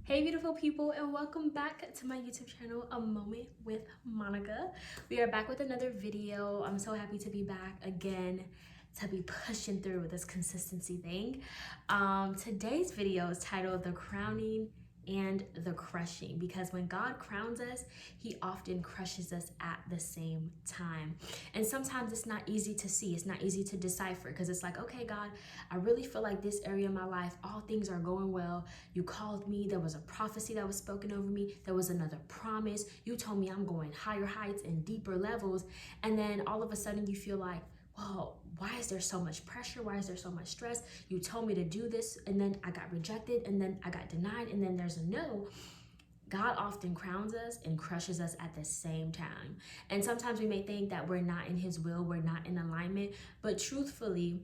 Hey beautiful people, and welcome back to my YouTube channel, A Moment with Monica. We are back with another video. I'm so happy to be back again, to be pushing through with this consistency thing. Today's video is titled The Crowning and the Crushing, because when God crowns us, he often crushes us at the same time. And sometimes it's not easy to see, it's not easy to decipher, because it's like, okay, God, I really feel like this area of my life, all things are going well. You called me, there was a prophecy that was spoken over me, there was another promise, you told me I'm going higher heights and deeper levels, and then all of a sudden you feel like, well, why is there so much pressure? Why is there so much stress? You told me to do this, and then I got rejected, and then I got denied, and then there's a no. God often crowns us and crushes us at the same time. And sometimes we may think that we're not in his will, we're not in alignment, but truthfully,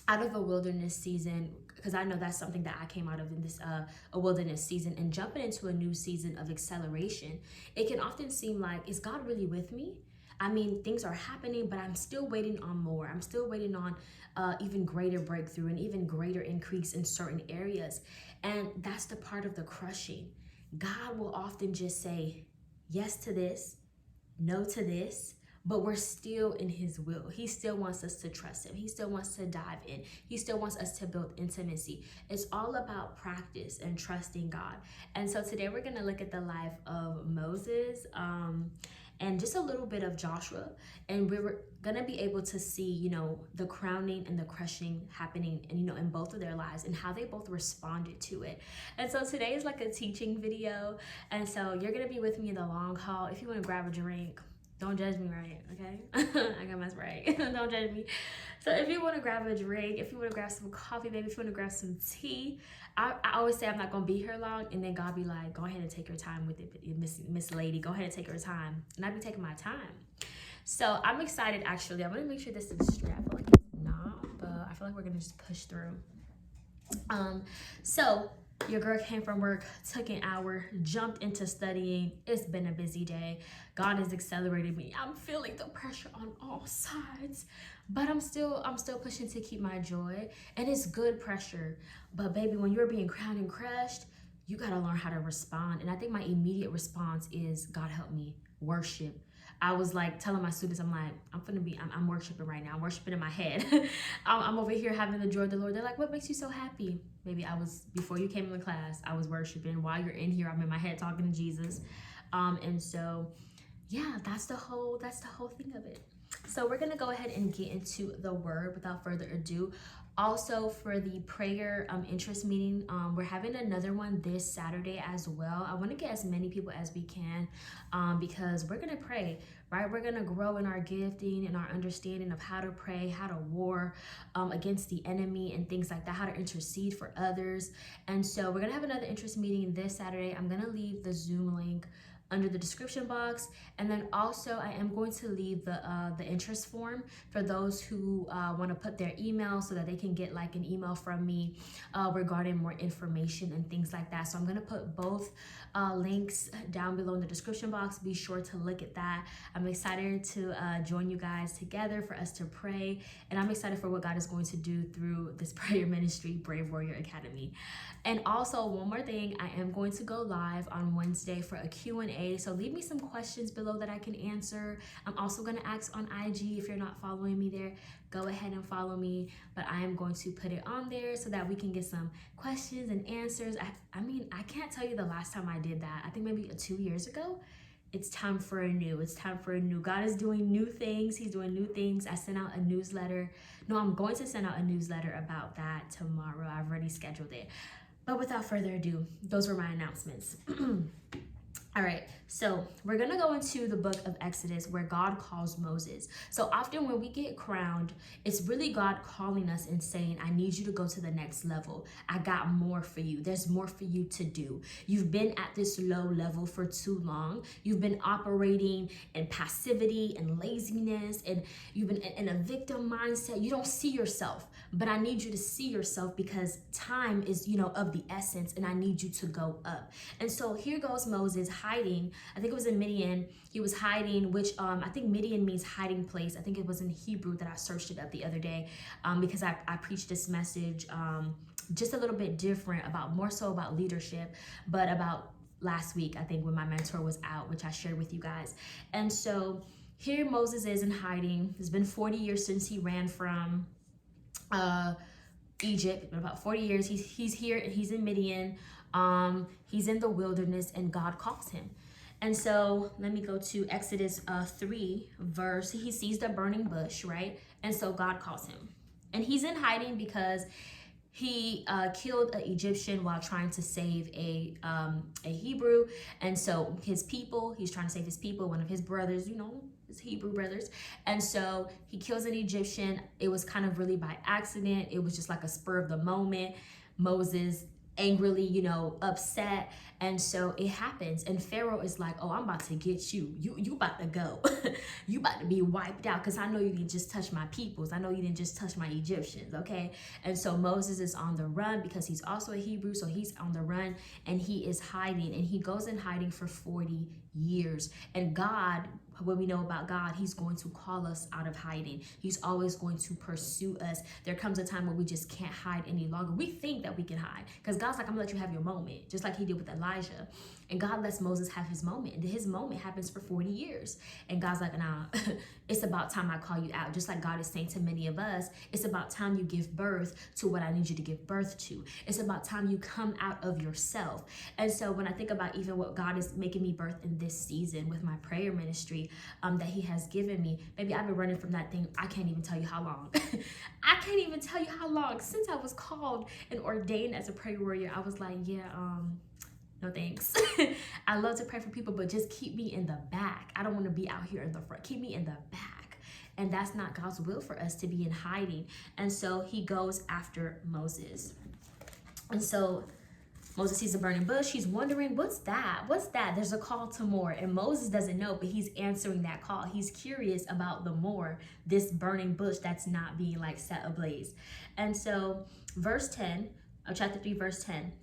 out of a wilderness season, because I know that's something that I came out of in this a wilderness season, and jumping into a new season of acceleration, it can often seem like, is God really with me? I mean, things are happening, but I'm still waiting on more. I'm still waiting on even greater breakthrough and even greater increase in certain areas. And that's the part of the crushing. God will often just say yes to this, no to this, but we're still in his will. He still wants us to trust him. He still wants to dive in. He still wants us to build intimacy. It's all about practice and trusting God. And so today we're going to look at the life of Moses and just a little bit of Joshua. And we're going to be able to see, the crowning and the crushing happening, and, in both of their lives, and how they both responded to it. And so today is like a teaching video. And so you're going to be with me in the long haul. If you want to grab a drink, don't judge me, right? Okay? I got my Sprite. Don't judge me. So if you want to grab a drink, if you want to grab some coffee, maybe if you want to grab some tea, I always say I'm not going to be here long, and then God be like, go ahead and take your time with it, Miss Lady. Go ahead and take your time. And I be taking my time. So I'm excited, actually. I'm going to make sure this is straight. I feel like it's not, but I feel like we're going to just push through. So your girl came from work, took an hour, jumped into studying. It's been a busy day. God has accelerated me. I'm feeling the pressure on all sides, but I'm still pushing to keep my joy. And it's good pressure. But baby, when you're being crowned and crushed, you got to learn how to respond. And I think my immediate response is, God help me, worship. I was like telling my students, I'm like, I'm worshiping right now. I'm worshiping in my head. I'm over here having the joy of the Lord. They're like, what makes you so happy? Maybe before you came in the class, I was worshiping. While you're in here, I'm in my head talking to Jesus. And so, yeah, that's the whole thing of it. So we're going to go ahead and get into the word without further ado. Also, for the prayer interest meeting, we're having another one this Saturday as well. I want to get as many people as we can because we're going to pray, right? We're going to grow in our gifting and our understanding of how to pray, how to war against the enemy and things like that, how to intercede for others. And so we're going to have another interest meeting this Saturday. I'm going to leave the Zoom link under the description box, and then also I am going to leave the interest form for those who want to put their email so that they can get like an email from me regarding more information and things like that. So I'm going to put both links down below in the description box. Be sure to look at that. I'm excited to join you guys together for us to pray, and I'm excited for what God is going to do through this prayer ministry, Brave Warrior Academy. And also, one more thing, I am going to go live on Wednesday for a Q&A. So leave me some questions below that I can answer. I'm also going to ask on IG. If you're not following me there, go ahead and follow me. But I am going to put it on there so that we can get some questions and answers. I mean, I can't tell you the last time I did that. I think maybe 2 years ago. It's time for a new. It's time for a new. God is doing new things. He's doing new things. I sent out a newsletter. No, I'm going to send out a newsletter about that tomorrow. I've already scheduled it. But without further ado, those were my announcements. All right, so we're gonna go into the book of Exodus where God calls Moses. So often when we get crowned, it's really God calling us and saying, I need you to go to the next level. I got more for you. There's more for you to do. You've been at this low level for too long. You've been operating in passivity and laziness, and you've been in a victim mindset. You don't see yourself, but I need you to see yourself because time is, of the essence, and I need you to go up. And so here goes Moses hiding. I think it was in Midian. He was hiding, which I think Midian means hiding place. I think it was in Hebrew that I searched it up the other day because I preached this message just a little bit different, about more so about leadership, but about last week, I think, when my mentor was out, which I shared with you guys. And so here Moses is in hiding. It's been 40 years since he ran from Egypt. About 40 years. He's here. He's in Midian. He's in the wilderness, and God calls him. And so let me go to Exodus 3 verse. He sees the burning bush, right? And so God calls him. And he's in hiding because he killed an Egyptian while trying to save a Hebrew. And so his people, he's trying to save his people, one of his brothers, you know, his Hebrew brothers. And so he kills an Egyptian. It was kind of really by accident. It was just like a spur of the moment. Moses angrily, you know, upset. And so it happens. And Pharaoh is like, oh, I'm about to get you. You about to go. You about to be wiped out, because I know you didn't just touch my peoples. I know you didn't just touch my Egyptians, okay? And so Moses is on the run because he's also a Hebrew. So he's on the run and he is hiding. And he goes in hiding for 40 years. And God, what we know about God, he's going to call us out of hiding. He's always going to pursue us. There comes a time where we just can't hide any longer. We think that we can hide because God's like, I'm gonna let you have your moment, just like he did with Elijah. And God lets Moses have his moment. And his moment happens for 40 years. And God's like, nah, it's about time I call you out. Just like God is saying to many of us, it's about time you give birth to what I need you to give birth to. It's about time you come out of yourself. And so when I think about even what God is making me birth in this season with my prayer ministry that he has given me, maybe I've been running from that thing. I can't even tell you how long. I can't even tell you how long. Since I was called and ordained as a prayer warrior, I was like, yeah, no thanks. I love to pray for people, but just keep me in the back. I don't want to be out here in the front. Keep me in the back. And that's not God's will for us, to be in hiding. And so he goes after Moses. And so Moses sees a burning bush. He's wondering, what's that? What's that? There's a call to more. And Moses doesn't know, but he's answering that call. He's curious about the more, this burning bush that's not being like set ablaze. And so verse 10 of chapter 3, verse 10.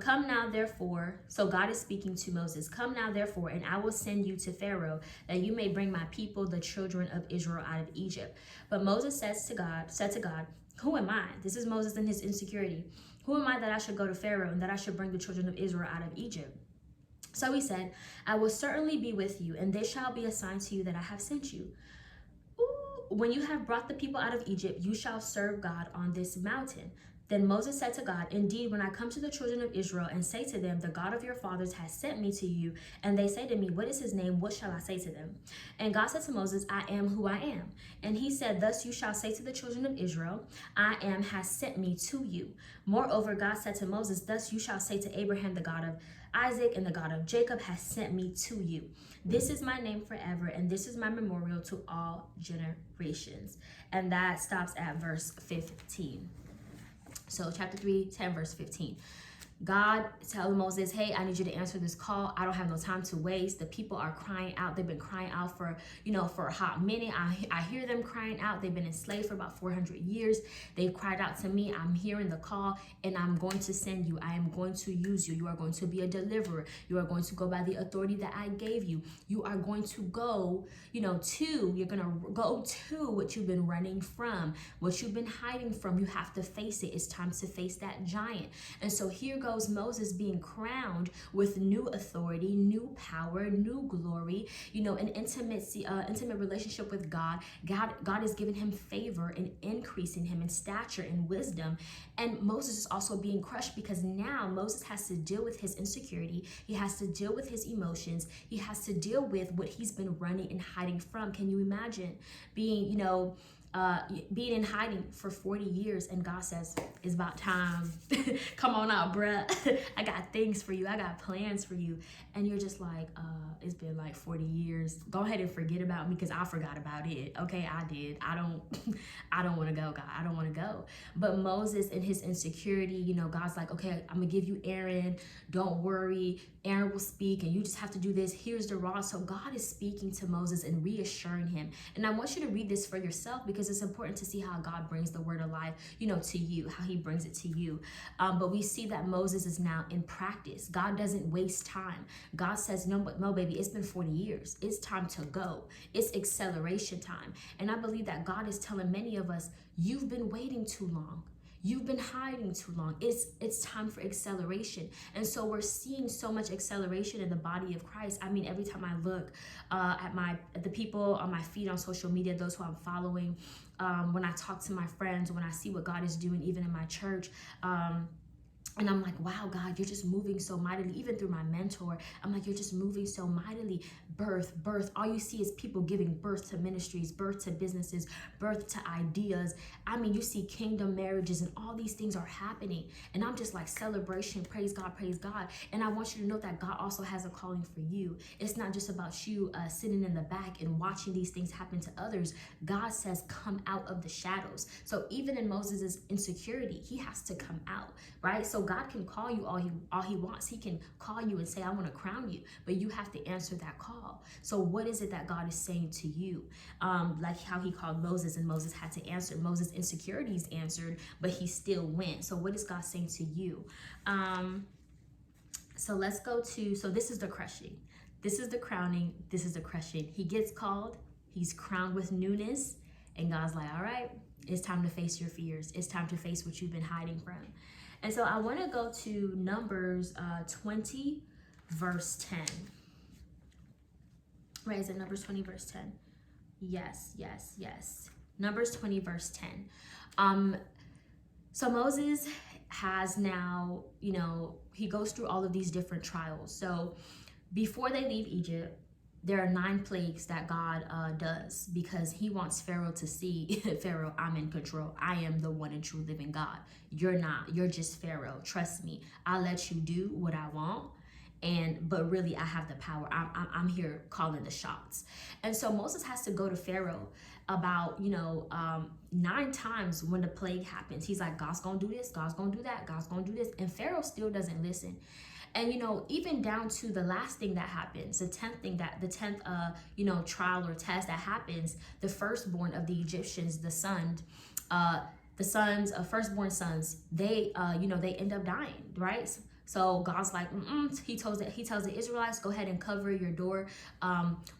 Come now, therefore, so God is speaking to Moses. Come now, therefore, and I will send you to Pharaoh, that you may bring my people, the children of Israel, out of Egypt. But Moses said to God, who am I? This is Moses and his insecurity. Who am I that I should go to Pharaoh and that I should bring the children of Israel out of Egypt? So he said, I will certainly be with you, and this shall be a sign to you that I have sent you. When you have brought the people out of Egypt, you shall serve God on this mountain. Then Moses said to God, indeed, when I come to the children of Israel and say to them, the God of your fathers has sent me to you, and they say to me, what is his name? What shall I say to them? And God said to Moses, I am who I am. And he said, thus you shall say to the children of Israel, I am has sent me to you. Moreover, God said to Moses, thus you shall say to Abraham, the God of Isaac and the God of Jacob has sent me to you. This is my name forever, and this is my memorial to all generations. And that stops at verse 15. So chapter 3, 10, verse 15. God telling Moses, hey, I need you to answer this call. I don't have no time to waste. The people are crying out. They've been crying out for, for a hot minute. I hear them crying out. They've been enslaved for about 400 years. They've cried out to me. I'm hearing the call, and I'm going to send you. I am going to use you. You are going to be a deliverer. You are going to go by the authority that I gave you. You are going to go, you're going to go to what you've been running from, what you've been hiding from. You have to face it. It's time to face that giant. And so here goes Moses being crowned with new authority, new power, new glory, an intimate relationship with God. God has given him favor and increasing him in stature and wisdom. And Moses is also being crushed because now Moses has to deal with his insecurity. He has to deal with his emotions. He has to deal with what he's been running and hiding from. Can you imagine being in hiding for 40 years, and God says, it's about time. Come on out, bruh. I got things for you. I got plans for you. And you're just like, it's been like 40 years. Go ahead and forget about me, because I forgot about it. Okay, I did. I don't want to go, God. I don't want to go. But Moses and his insecurity, God's like, okay, I'm going to give you Aaron. Don't worry. Aaron will speak, and you just have to do this. Here's the rod. So God is speaking to Moses and reassuring him. And I want you to read this for yourself, because it's important to see how God brings the word of life, to you, how he brings it to you. But we see that Moses is now in practice. God doesn't waste time. God says, no, baby, it's been 40 years. It's time to go. It's acceleration time. And I believe that God is telling many of us, you've been waiting too long. You've been hiding too long. It's time for acceleration. And so we're seeing so much acceleration in the body of Christ. I mean, every time I look at the people on my feed on social media, those who I'm following, when I talk to my friends, when I see what God is doing even in my church, and I'm like, wow, God, you're just moving so mightily. Even through my mentor, I'm like, you're just moving so mightily. Birth. All you see is people giving birth to ministries, birth to businesses, birth to ideas. I mean, you see kingdom marriages and all these things are happening. And I'm just like, celebration, praise God, praise God. And I want you to know that God also has a calling for you. It's not just about you sitting in the back and watching these things happen to others. God says, come out of the shadows. So even in Moses' insecurity, he has to come out, right? So God can call you all he wants. He can call you and say, I want to crown you, but you have to answer that call. So what is it that God is saying to you? Like how he called Moses and Moses had to answer. Moses' insecurities answered, but he still went. So what is God saying to you? So let's go to, so this is the crushing. This is the crowning. This is the crushing. He gets called. He's crowned with newness. And God's like, all right, it's time to face your fears. It's time to face what you've been hiding from. And so I want to go to Numbers 20, verse 10. Right, is it Numbers 20, verse 10? Yes. Numbers 20, verse 10. So Moses has now, he goes through all of these different trials. So before they leave Egypt, there are 9 plagues that God does because he wants Pharaoh to see, Pharaoh, I'm in control. I am the one and true living God. You're not. You're just Pharaoh. Trust me. I'll let you do what I want. But really, I have the power. I'm here calling the shots. And so Moses has to go to Pharaoh about, 9 times when the plague happens. He's like, God's going to do this. God's going to do that. God's going to do this. And Pharaoh still doesn't listen. And, even down to the last thing that happens, the 10th trial or test that happens, the firstborn of the Egyptians, firstborn sons, they end up dying, right? So God's like, He tells the Israelites, go ahead and cover your door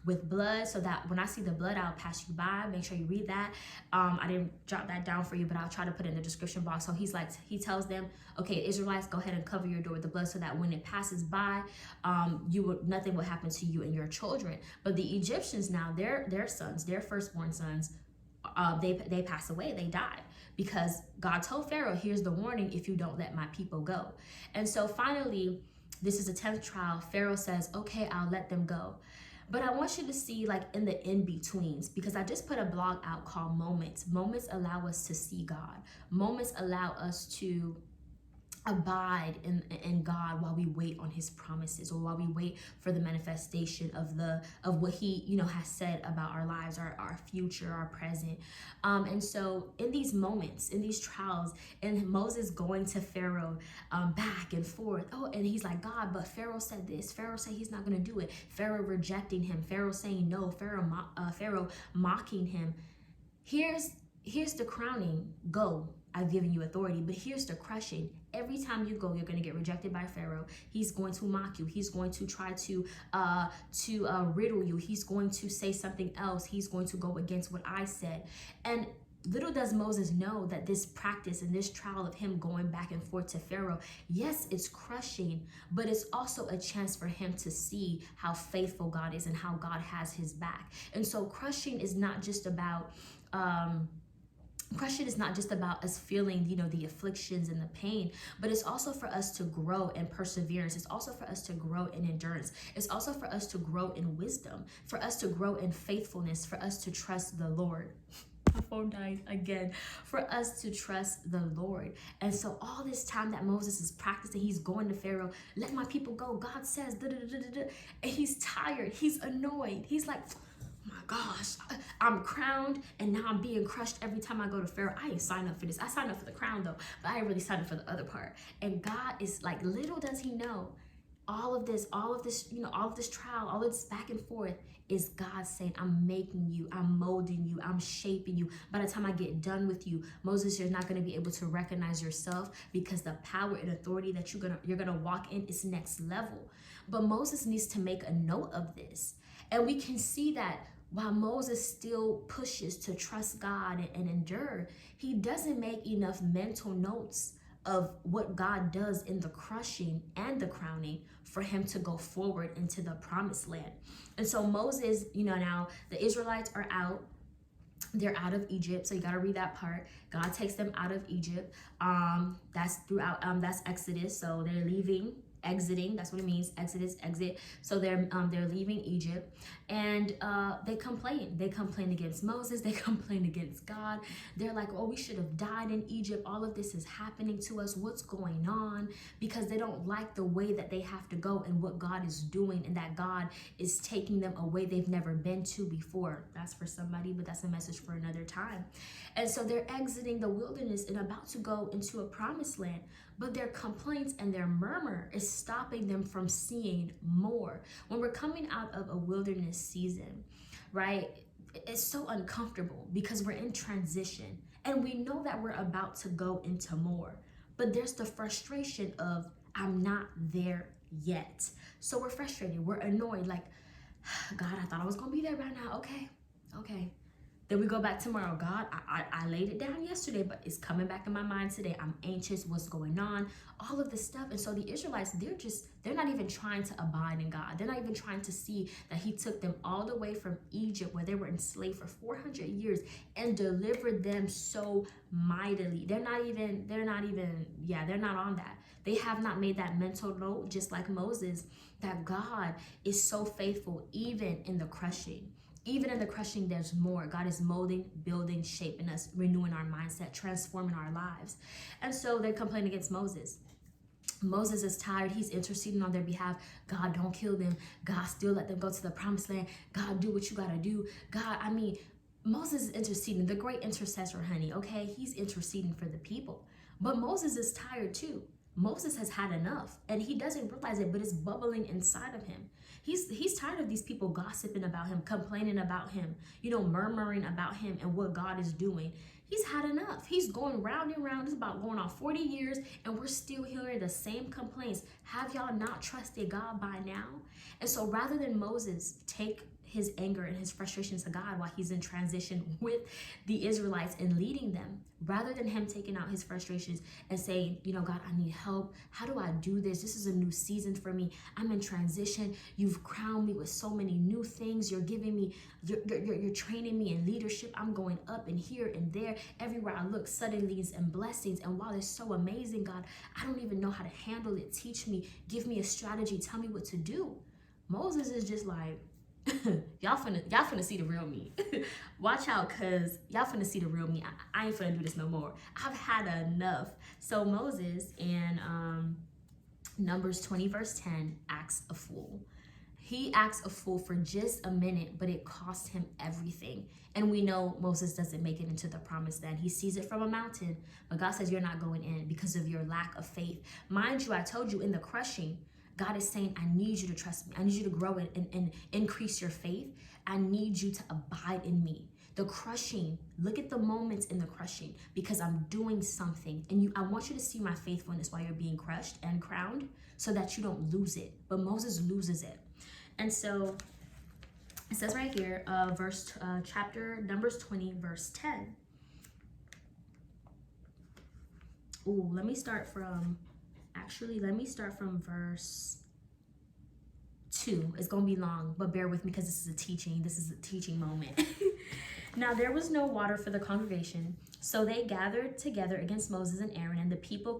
with blood so that when I see the blood, I'll pass you by. Make sure you read that. I didn't jot that down for you, but I'll try to put it in the description box. So he tells them, okay, Israelites, go ahead and cover your door with the blood so that when it passes by, nothing will happen to you and your children. But the Egyptians now, their sons, their firstborn sons, they pass away, they die. Because God told Pharaoh, here's the warning if you don't let my people go. And so finally, this is the 10th trial. Pharaoh says, okay, I'll let them go. But I want you to see like in the in-betweens, because I just put a blog out called Moments. Moments allow us to see God. Moments allow us to abide in God while we wait on his promises, or while we wait for the manifestation of what he has said about our lives, our future, our present. And so in these moments, in these trials, and Moses going to Pharaoh back and forth, and he's like, God, but Pharaoh said this, Pharaoh said he's not going to do it, Pharaoh rejecting him, Pharaoh saying no, Pharaoh mocking him. Here's the crowning. Go, I've given you authority. But here's the crushing. Every time you go, you're going to get rejected by Pharaoh. He's going to mock you. He's going to try to riddle you. He's going to say something else. He's going to go against what I said. And little does Moses know that this practice and this trial of him going back and forth to Pharaoh, yes, it's crushing, but it's also a chance for him to see how faithful God is and how God has his back. And so crushing is not just about us feeling, the afflictions and the pain, but it's also for us to grow in perseverance. It's also for us to grow in endurance. It's also for us to grow in wisdom, for us to grow in faithfulness, for us to trust the Lord. My phone died again. For us to trust the Lord. And so all this time that Moses is practicing, he's going to Pharaoh, let my people go. God says, and he's tired. He's annoyed. He's like, my gosh, I'm crowned and now I'm being crushed every time I go to Pharaoh. I ain't signed up for this. I signed up for the crown though, but I ain't really signed up for the other part. And God is like, little does he know, all of this trial, all of this back and forth is God saying, I'm making you, I'm molding you, I'm shaping you. By the time I get done with you, Moses, you're not going to be able to recognize yourself, because the power and authority that you're gonna walk in is next level. But Moses needs to make a note of this. And we can see that while Moses still pushes to trust God and endure, he doesn't make enough mental notes of what God does in the crushing and the crowning for him to go forward into the promised land. And so Moses, now the Israelites are out. They're out of Egypt, so you got to read that part. God takes them out of Egypt. That's Exodus. So they're exiting. That's what it means. Exodus, exit. So they're leaving Egypt, and they complain. They complain against Moses. They complain against God. They're like, "Oh, we should have died in Egypt. All of this is happening to us. What's going on?" Because they don't like the way that they have to go and what God is doing, and that God is taking them a way they've never been to before. That's for somebody, but that's a message for another time. And so they're exiting the wilderness and about to go into a promised land. But their complaints and their murmur is stopping them from seeing more. When we're coming out of a wilderness season, right, it's so uncomfortable because we're in transition and we know that we're about to go into more. But there's the frustration of, I'm not there yet. So we're frustrated, we're annoyed, like, God, I thought I was gonna be there by now. Okay. Then we go back tomorrow. God, I laid it down yesterday, but it's coming back in my mind today. I'm anxious. What's going on? All of this stuff. And so the Israelites, they're not even trying to abide in God. They're not even trying to see that he took them all the way from Egypt, where they were enslaved for 400 years, and delivered them so mightily. They're not on that. They have not made that mental note, just like Moses, that God is so faithful even in the crushing. Even in the crushing, there's more. God is molding, building, shaping us, renewing our mindset, transforming our lives. And so they complain against Moses. Moses is tired. He's interceding on their behalf. God, don't kill them. God, still let them go to the promised land. God, do what you got to do. God, Moses is interceding, the great intercessor, honey, okay? He's interceding for the people. But Moses is tired too. Moses has had enough, and he doesn't realize it, but it's bubbling inside of him. He's tired of these people gossiping about him, complaining about him, murmuring about him and what God is doing. He's had enough. He's going round and round. It's about going on 40 years, and we're still hearing the same complaints. Have y'all not trusted God by now? And so rather than Moses take his anger and his frustration to God while he's in transition with the Israelites and leading them, rather than him taking out his frustrations and saying, God, I need help. How do I do this? This is a new season for me. I'm in transition. You've crowned me with so many new things. You're giving me, you're training me in leadership. I'm going up and here and there. Everywhere I look, suddenlies and blessings. And while it's so amazing, God, I don't even know how to handle it. Teach me, give me a strategy. Tell me what to do. Moses is just like, y'all finna see the real me. Watch out, cause y'all finna see the real me. I ain't finna do this no more. I've had enough. So Moses in Numbers 20 verse 10 acts a fool. He acts a fool for just a minute, but it cost him everything. And we know Moses doesn't make it into the promised land. He sees it from a mountain, but God says you're not going in because of your lack of faith. Mind you, I told you in the crushing, God is saying, I need you to trust me. I need you to grow and increase your faith. I need you to abide in me. The crushing, look at the moments in the crushing, because I'm doing something. And I want you to see my faithfulness while you're being crushed and crowned so that you don't lose it. But Moses loses it. And so it says right here, chapter Numbers 20, verse 10. Ooh, let me start from verse 2. It's going to be long, but bear with me because this is a teaching moment. Now there was no water for the congregation, so they gathered together against Moses and Aaron, and the people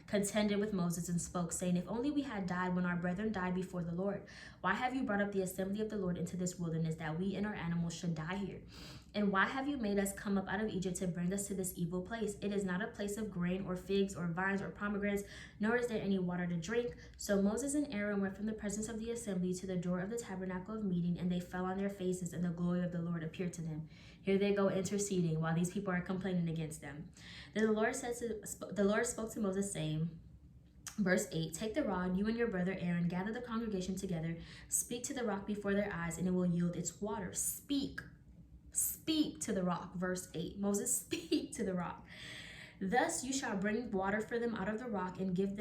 contended with Moses and spoke, saying, if only we had died when our brethren died before the Lord. Why have you brought up the assembly of the Lord into this wilderness, that we and our animals should die here? And why have you made us come up out of Egypt to bring us to this evil place? It is not a place of grain or figs or vines or pomegranates, nor is there any water to drink. So Moses and Aaron went from the presence of the assembly to the door of the tabernacle of meeting, and they fell on their faces, and the glory of the Lord appeared to them. Here they go interceding while these people are complaining against them. Then the Lord spoke to Moses, saying, verse 8, take the rod, you and your brother Aaron, gather the congregation together, speak to the rock before their eyes, and it will yield its water. Speak to the rock. Verse 8, Moses, speak to the rock. Thus you shall bring water for them out of the rock, and give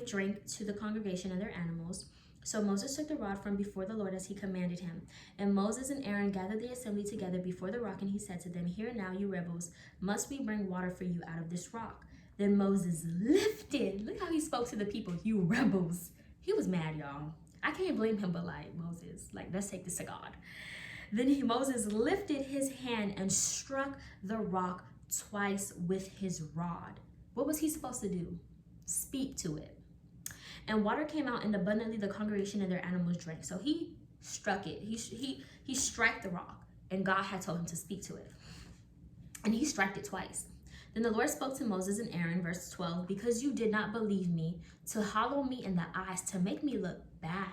drink to the congregation and their animals. So Moses took the rod from before the Lord as he commanded him. And Moses and Aaron gathered the assembly together before the rock, and he said to them, Hear now, you rebels, must we bring water for you out of this rock? Then Moses lifted, look how he spoke to the people, you rebels. He was mad, y'all. I can't blame him, but like, Moses, like, let's take this to God. Then Moses lifted his hand and struck the rock twice with his rod. What was he supposed to do? Speak to it. And water came out, and abundantly the congregation and their animals drank. So he struck it. He struck the rock, and God had told him to speak to it. And he struck it twice. Then the Lord spoke to Moses and Aaron, verse 12, because you did not believe me, to hollow me in the eyes, to make me look bad,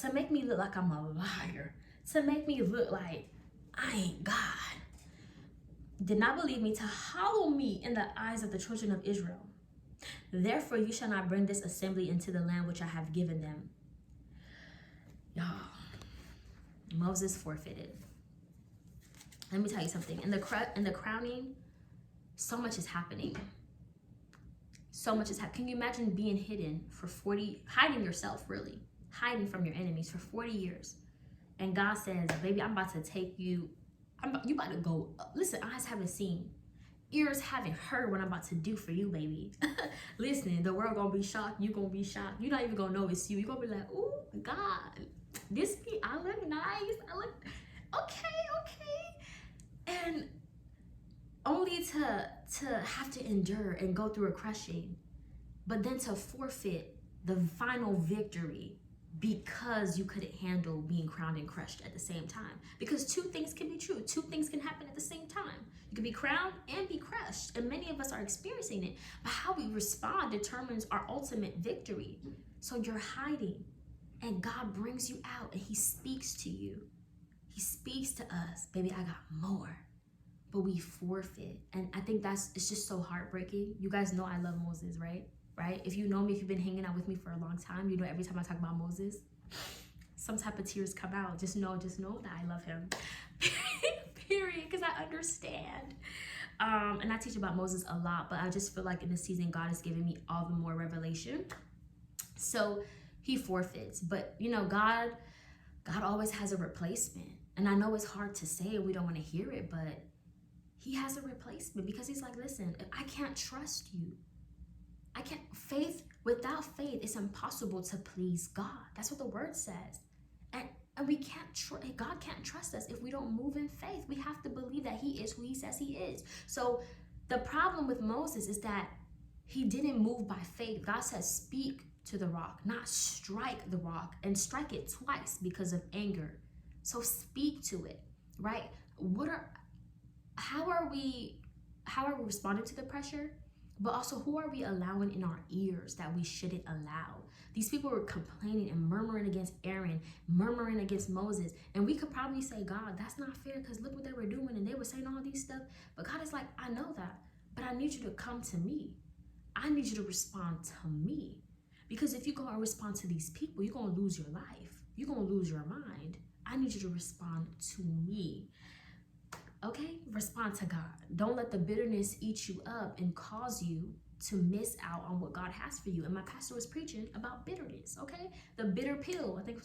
to make me look like I'm a liar, to make me look like I ain't God. Did not believe me, to hollow me in the eyes of the children of Israel. Therefore, you shall not bring this assembly into the land which I have given them. Y'all, Moses forfeited. Let me tell you something. In the crowning, so much is happening. So much is happening. Can you imagine being hidden for 40, hiding yourself, really, hiding from your enemies for 40 years? And God says, baby, I'm about to take you. You about to go up. Listen, eyes haven't seen. Ears haven't heard what I'm about to do for you, baby. Listen, the world gonna be shocked. You gonna be shocked. You're not even gonna know it's you. You're gonna be like, oh, God, this me, I look nice. I look, okay. And only to have to endure and go through a crushing, but then to forfeit the final victory because you couldn't handle being crowned and crushed at the same time. Because two things can be true. Two things can happen at the same time. You can be crowned and be crushed. And many of us are experiencing it. But how we respond determines our ultimate victory. So you're hiding and God brings you out and he speaks to you. He speaks to us. Baby, I got more. But we forfeit. And I think it's just so heartbreaking. You guys know I love Moses, right? Right? If you know me, if you've been hanging out with me for a long time, you know every time I talk about Moses, some type of tears come out. Just know that I love him. Period. Because I understand. And I teach about Moses a lot, but I just feel like in this season, God is giving me all the more revelation. So he forfeits. But you know, God always has a replacement. And I know it's hard to say and we don't want to hear it, but he has a replacement because he's like, listen, I can't trust you. Without faith, it's impossible to please God. That's what the word says. And we can't God can't trust us if we don't move in faith. We have to believe that he is who he says he is. So the problem with Moses is that he didn't move by faith. God says, speak to the rock, not strike the rock, and strike it twice because of anger. So speak to it, right? How are we responding to the pressure? But also, who are we allowing in our ears that we shouldn't allow? These people were complaining and murmuring against Aaron, murmuring against Moses. And we could probably say, God, that's not fair because look what they were doing. And they were saying all these stuff. But God is like, I know that. But I need you to come to me. I need you to respond to me. Because if you go and respond to these people, you're going to lose your life. You're going to lose your mind. I need you to respond to me. Okay, respond to God. Don't let the bitterness eat you up and cause you to miss out on what God has for you. And my pastor was preaching about bitterness, okay? The bitter pill, I think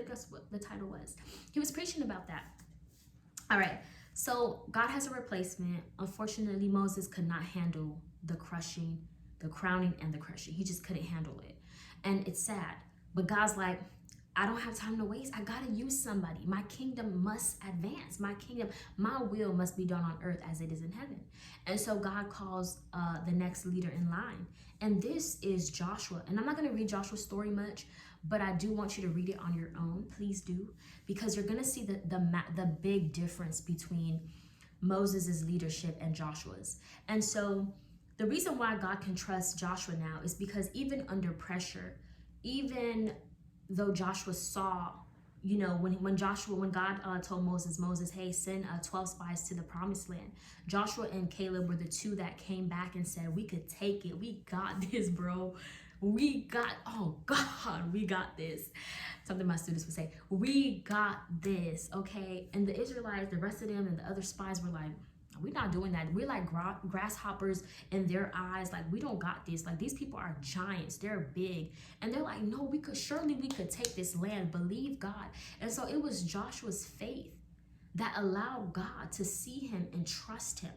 that's what the title was. He was preaching about that. All right, so God has a replacement. Unfortunately, Moses could not handle the crushing, the crowning and the crushing. He just couldn't handle it. And it's sad, but God's like, I don't have time to waste. I gotta use somebody. My kingdom must advance. My will must be done on earth as it is in heaven. And so God calls the next leader in line. And this is Joshua. And I'm not gonna read Joshua's story much, but I do want you to read it on your own. Please do, because you're gonna see the big difference between Moses' leadership and Joshua's. And so the reason why God can trust Joshua now is because even under pressure, even though Joshua saw, you know, when God told Moses, hey, send 12 spies to the promised land. Joshua and Caleb were the two that came back and said, we could take it. We got this, bro. Oh God, we got this. Something my students would say, we got this, okay? And the Israelites, the rest of them and the other spies were like, We're not doing that. We're like grasshoppers in their eyes. Like, we don't got this. Like, these people are giants. They're big. And they're like, no, we could take this land. Believe God. And so it was Joshua's faith that allowed God to see him and trust him.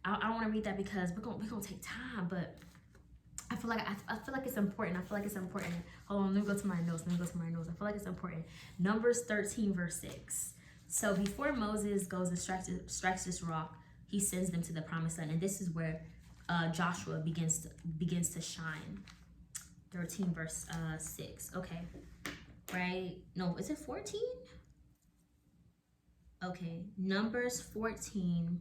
I don't want to read that because we're gonna take time, but I feel like it's important. Hold on, let me go to my notes. I feel like it's important. Numbers 13 verse 6. So before Moses goes and strikes this rock, he sends them to the promised land, and this is where Joshua begins to shine. 13 verse 6. Okay, right? No, is it 14? Okay, Numbers 14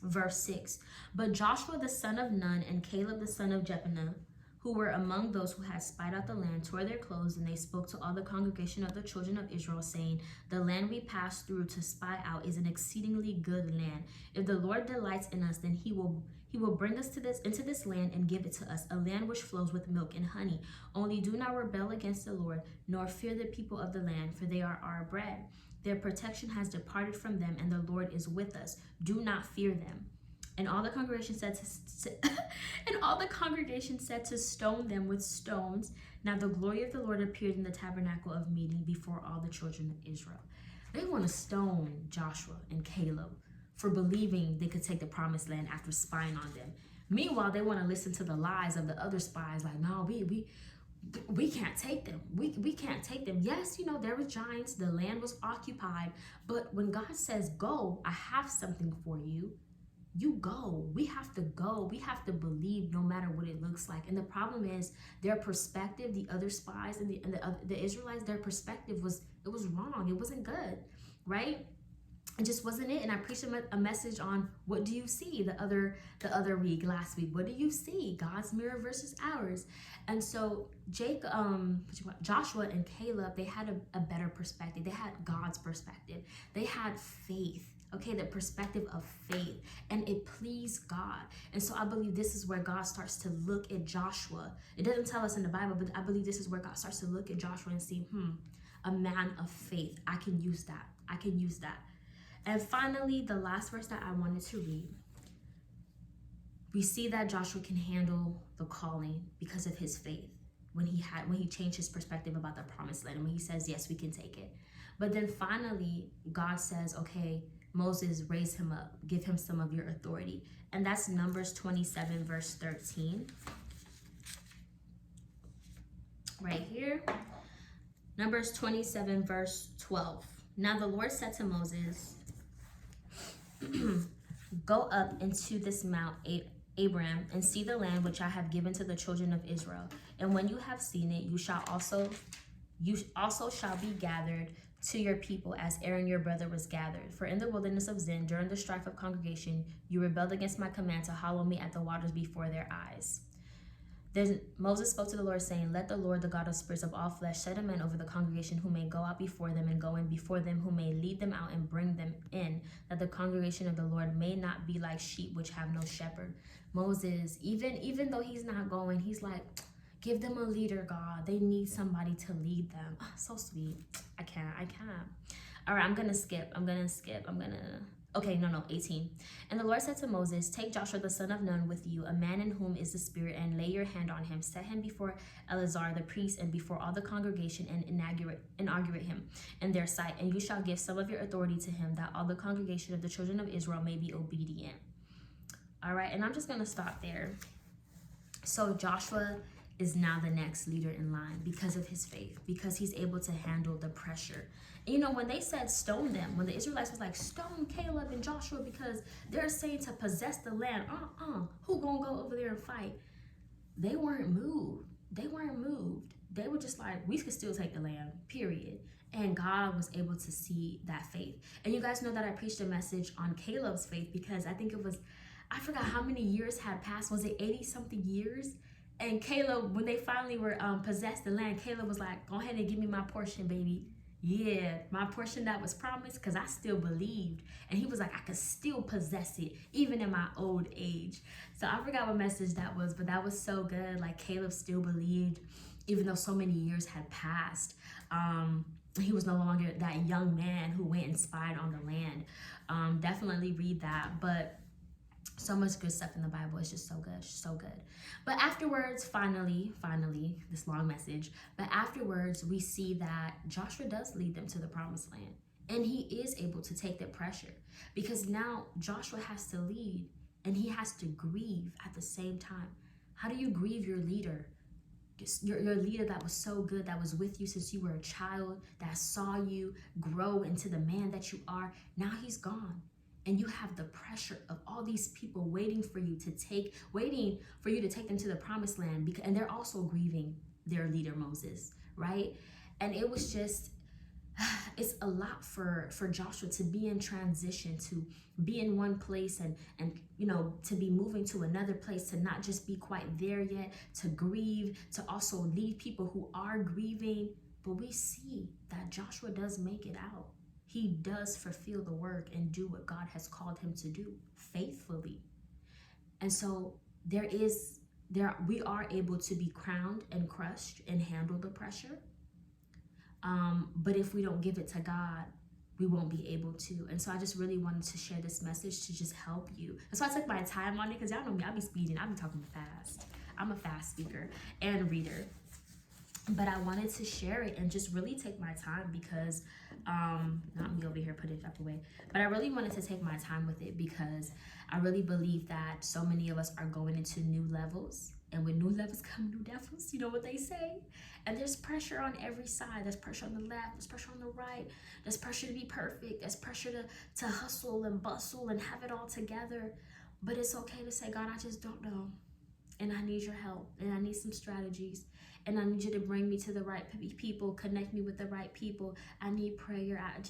verse 6. But Joshua the son of Nun and Caleb the son of Jephunneh, who were among those who had spied out the land, tore their clothes, and they spoke to all the congregation of the children of Israel, saying, the land we passed through to spy out is an exceedingly good land. If the Lord delights in us, then he will bring us into this land and give it to us, a land which flows with milk and honey. Only do not rebel against the Lord, nor fear the people of the land, for they are our bread. Their protection has departed from them, and the Lord is with us. Do not fear them. And all the congregation said to stone them with stones. Now the glory of the Lord appeared in the tabernacle of meeting before all the children of Israel. They want to stone Joshua and Caleb for believing they could take the promised land after spying on them. Meanwhile, they want to listen to the lies of the other spies, like, no, we can't take them. We can't take them. Yes, you know, there were giants. The land was occupied. But when God says, go, I have something for you, you go. We have to go. We have to believe no matter what it looks like. And the problem is their perspective, the other spies and the Israelites, their perspective was wrong. It wasn't good, right? It just wasn't it. And I preached a message on what do you see the other week, last week. What do you see? God's mirror versus ours. And so Joshua and Caleb, they had a better perspective. They had God's perspective. They had faith. Okay, the perspective of faith, and it pleased God. And so I believe this is where God starts to look at Joshua. It doesn't tell us in the Bible, but I believe this is where God starts to look at Joshua and see, a man of faith. I can use that. And finally, the last verse that I wanted to read, we see that Joshua can handle the calling because of his faith. When he changed his perspective about the promised land, and when he says, yes, we can take it. But then finally, God says, okay, Moses, raise him up, give him some of your authority. And that's Numbers 27 verse 13. Right here. Numbers 27 verse 12. Now the Lord said to Moses, go up into this mount Abraham and see the land which I have given to the children of Israel. And when you have seen it, you also shall be gathered to your people as Aaron your brother was gathered. For in the wilderness of Zin, during the strife of congregation, you rebelled against my command to hallow me at the waters before their eyes. Then Moses spoke to the Lord, saying, let the Lord, the God of spirits of all flesh, set a man over the congregation who may go out before them and go in before them, who may lead them out and bring them in, that the congregation of the Lord may not be like sheep which have no shepherd. Moses, even though he's not going, he's like, give them a leader, God. They need somebody to lead them. Oh, so sweet. I can't. All right, I'm gonna skip. Okay, no, 18. And the Lord said to Moses, take Joshua the son of Nun with you, a man in whom is the Spirit, and lay your hand on him. Set him before Eleazar the priest and before all the congregation, and inaugurate him in their sight. And you shall give some of your authority to him, that all the congregation of the children of Israel may be obedient. All right, and I'm just gonna stop there. So Joshua is now the next leader in line because of his faith, because he's able to handle the pressure. And you know, when they said stone them, when the Israelites was like, stone Caleb and Joshua because they're saying to possess the land, who gonna go over there and fight? They weren't moved. They were just like, we could still take the land, period. And God was able to see that faith. And you guys know that I preached a message on Caleb's faith because I forgot how many years had passed. Was it 80 something years? And Caleb, when they finally were possessed the land, Caleb was like, go ahead and give me my portion, baby. Yeah, my portion that was promised, because I still believed. And he was like, I could still possess it, even in my old age. So I forgot what message that was, but that was so good. Like, Caleb still believed. even though so many years had passed. He was no longer that young man who went and spied on the land. Definitely read that. But so much good stuff in the Bible. It's just so good, so good. But afterwards, finally, this long message, but afterwards we see that Joshua does lead them to the promised land. And he is able to take the pressure, because now Joshua has to lead and he has to grieve at the same time. How do you grieve your leader? Your leader that was so good, that was with you since you were a child, that saw you grow into the man that you are. Now he's gone. And you have the pressure of all these people waiting for you to take them to the promised land. And they're also grieving their leader, Moses, right? And it was just, it's a lot for Joshua to be in transition, to be in one place and to be moving to another place, to not just be quite there yet, to grieve, to also lead people who are grieving. But we see that Joshua does make it out. He does fulfill the work and do what God has called him to do faithfully. And so we are able to be crowned and crushed and handle the pressure. But if we don't give it to God, we won't be able to. And so I just really wanted to share this message to just help you. And so I took my time on it, because y'all know me, I be speeding, I be talking fast. I'm a fast speaker and reader. But I wanted to share it and just really take my time, because not me over here putting it up away, but I really wanted to take my time with it, because I really believe that so many of us are going into new levels, and with new levels come new devils, you know what they say. And there's pressure on every side. There's pressure on the left, there's pressure on the right, there's pressure to be perfect, there's pressure to hustle and bustle and have it all together. But it's okay to say, God, I just don't know, and I need your help, and I need some strategies, and I need you to bring me to the right people, connect me with the right people. I need prayer. I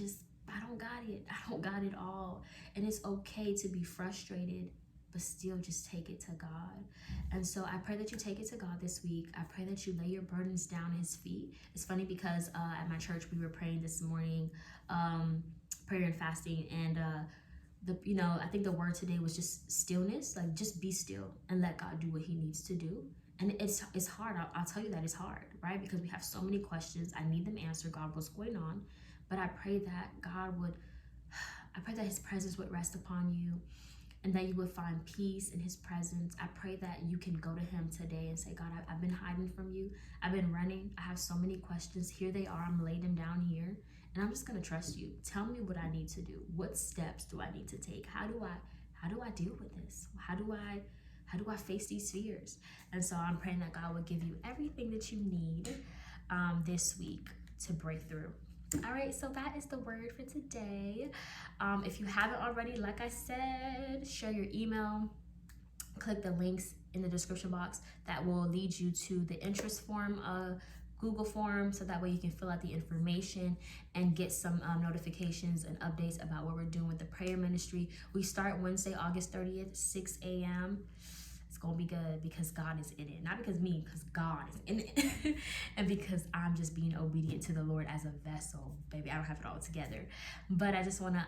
don't got it. I don't got it all. And it's okay to be frustrated, but still just take it to God. And so I pray that you take it to God this week. I pray that you lay your burdens down at his feet. It's funny, because at my church we were praying this morning, prayer and fasting, and I think the word today was just stillness. Like, just be still and let God do what he needs to do. And it's hard. I'll tell you that it's hard, right? Because we have so many questions. I need them answered. God, what's going on? But I pray that I pray that his presence would rest upon you, and that you would find peace in his presence. I pray that you can go to him today and say, God, I've been hiding from you. I've been running. I have so many questions. Here they are. I'm laying them down here, and I'm just going to trust you. Tell me what I need to do. What steps do I need to take? How do I deal with this? How do I face these fears? And so I'm praying that God will give you everything that you need this week to break through. All right, so that is the word for today. If you haven't already, like I said, share your email, click the links in the description box that will lead you to the interest form, Google form, so that way you can fill out the information and get some notifications and updates about what we're doing with the prayer ministry. We start Wednesday, August 30th, 6 a.m. It's gonna be good, because God is in it. Not because me, because God is in it. And because I'm just being obedient to the Lord as a vessel. Baby, I don't have it all together. But I just wanna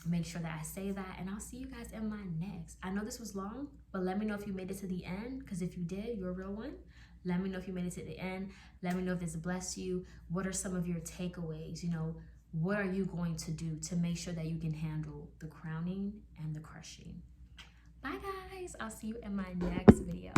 make sure that I say that, and I'll see you guys in my next. I know this was long, but let me know if you made it to the end, because if you did, you're a real one. Let me know if you made it to the end. Let me know if this blessed you. What are some of your takeaways? What are you going to do to make sure that you can handle the crowning and the crushing? Bye guys, I'll see you in my next video.